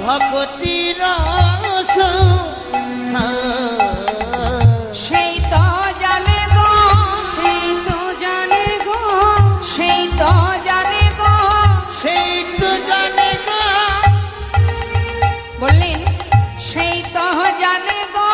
ভক্তির রস সেই তো জানে গো, সেই তো জানে গো, সেই তো জানে গো, সেই তো জানে গো। বললেন সেই তো জানে গো,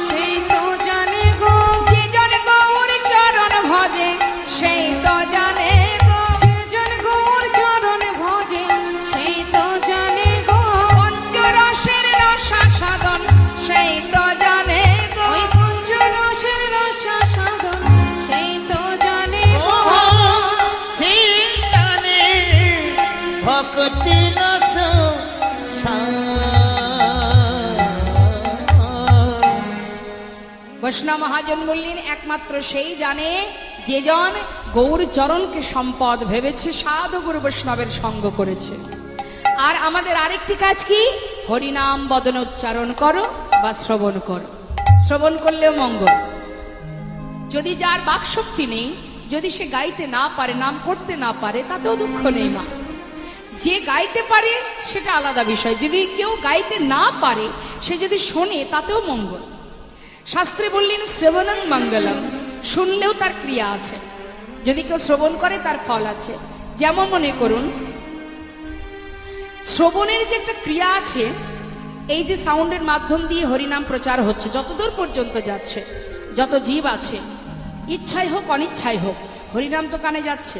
সেই তো জানে গো, যে জন গৌর চরণ ভজে সেই তো জানে গো, যে জন গৌর চরণ ভজে সেই তো জানে গো, পঞ্চরসের রসা সাধন সেই তো জানে গো, ওই পঞ্চরসের রসা সাধন সেই তো জানে গো, সেই জানে ভক্তির রস বৈষ্ণব মহাজন বললেন একমাত্র সেই জানে যে জন গৌর চরণকে সম্পদ ভেবেছে, সাধু গুরু বৈষ্ণবের সঙ্গ করেছে। আর আমাদের আরেকটি কাজ কি? হরিনাম বদন উচ্চারণ করো বা শ্রবণ করো। শ্রবণ করলেও মঙ্গল। যদি যার বাকশক্তি নেই, যদি সে গাইতে না পারে, নাম করতে না পারে, তাতেও দুঃখ নেই মা। যে গাইতে পারে সেটা আলাদা বিষয়। যদি কেউ গাইতে না পারে, সে যদি শোনে তাতেও মঙ্গল। শাস্ত্রে বললেন শ্রবণং মঙ্গলম, শুনলেও তার ক্রিয়া আছে। যদি কেউ শ্রবণ করে তার ফল আছে। যেমন মনে করুন শ্রবণের যে একটা ক্রিয়া আছে, এই যে সাউন্ডের মাধ্যম দিয়ে হরিনাম প্রচার হচ্ছে, যতদূর পর্যন্ত যাচ্ছে, যত জীব আছে, ইচ্ছাই হোক অনিচ্ছাই হোক, হরিনাম তো কানে যাচ্ছে।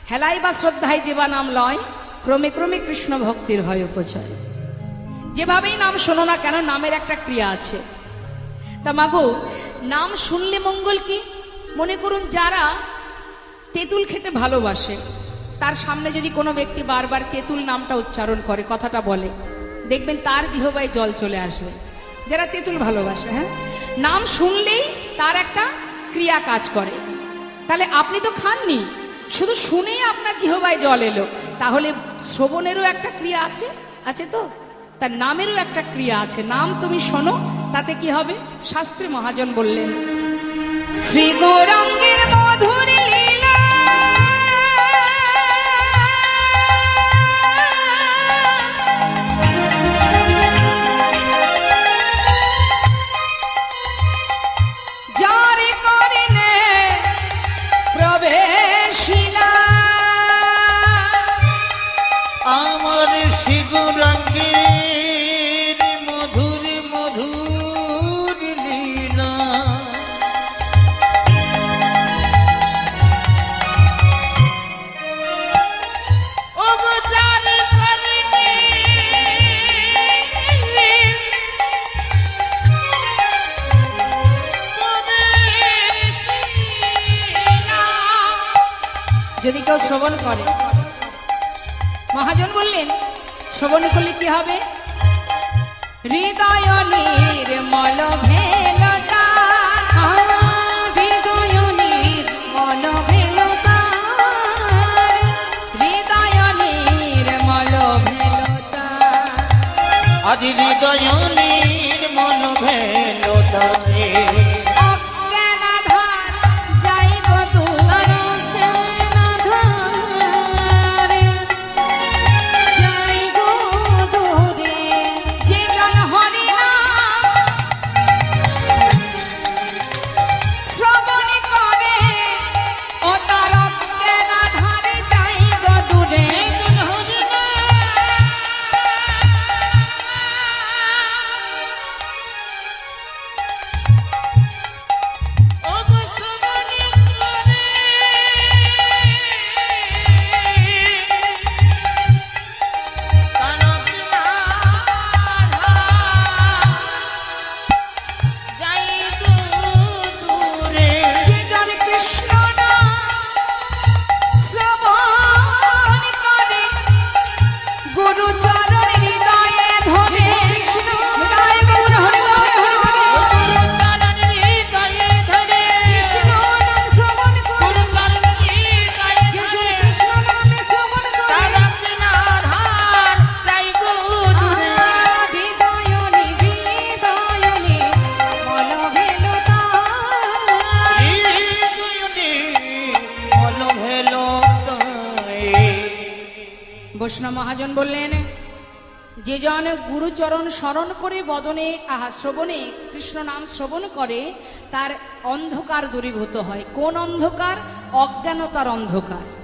হেলাই বা শ্রদ্ধায় যেবা নাম লয়, ক্রমে ক্রমে কৃষ্ণ ভক্তির হয় উপচয়। যেভাবেই নাম শোনো না কেন, নামের একটা ক্রিয়া আছে। তা মাগো, নাম শুনলে মঙ্গল কি? মনে করুন যারা তেঁতুল খেতে ভালোবাসে, তার সামনে যদি কোনো ব্যক্তি বারবার তেঁতুল নামটা উচ্চারণ করে, কথাটা বলে, দেখবেন তার জিহ্বায় জল চলে আসবে। যারা তেঁতুল ভালোবাসে, হ্যাঁ, নাম শুনলেই তার একটা ক্রিয়া কাজ করে। তাহলে আপনি তো খাননি, শুধু শুনেই আপনার জিহ্বায় জল এলো, তাহলে শ্রবণেরও একটা ক্রিয়া আছে, আছে তো? তার নামেরও একটা ক্রিয়া আছে। নাম তুমি শোনো, তাতে কি হবে? শাস্ত্রে মহাজন বললেন শ্রী গৌরাঙ্গের মধুর লীলা, যারে করিনে প্রবেশিলা, আমার শিগুরাঙ্গের মধুর মধুর লীলা। ওগো যারে করিনে প্রবেশিলা। যদি কেউ শ্রবণ করে, মহাজন বললেন শ্রবণ করলে কি হবে? হৃদয় নির্মল ভেলতা, হৃদয় নির্মল ভেলতা, হৃদয় নির্মল ভেলতা, আজ হৃদয় নির্মল ভেলতায় অজ্ঞানাধার যাইব দূর, অজ্ঞানাধার যাইব দূরে, যে জন হরিনাম শ্রবণ করে, ও তার অজ্ঞানাধারে যাইব দূরে। ওগো শ্রবণ করে যাইব দূরে। যে জন কৃষ্ণ নাম শ্রবণ করে, গুরু চরণ হৃদয়ে ধরে, হৃদয়ে গৌর হরি হরি হরি হরি, চরণ হৃদয়ে ধরে, কৃষ্ণ নাম শ্রবণ করে, চরণ হৃদয়ে যে জন ধরে, কৃষ্ণ নামে শ্রবণ করে, তার অজ্ঞানাধার যাইব দূরে। হৃদয়নি মন ভেলতা। বৈষ্ণব মহাজন বললেন যে জন গুরুচরণ স্মরণ করে বদনে শ্রবণে কৃষ্ণ নাম শ্রবণ করে তার অন্ধকার দূরীভূত হয়। কোন অন্ধকার? অজ্ঞানতার অন্ধকার।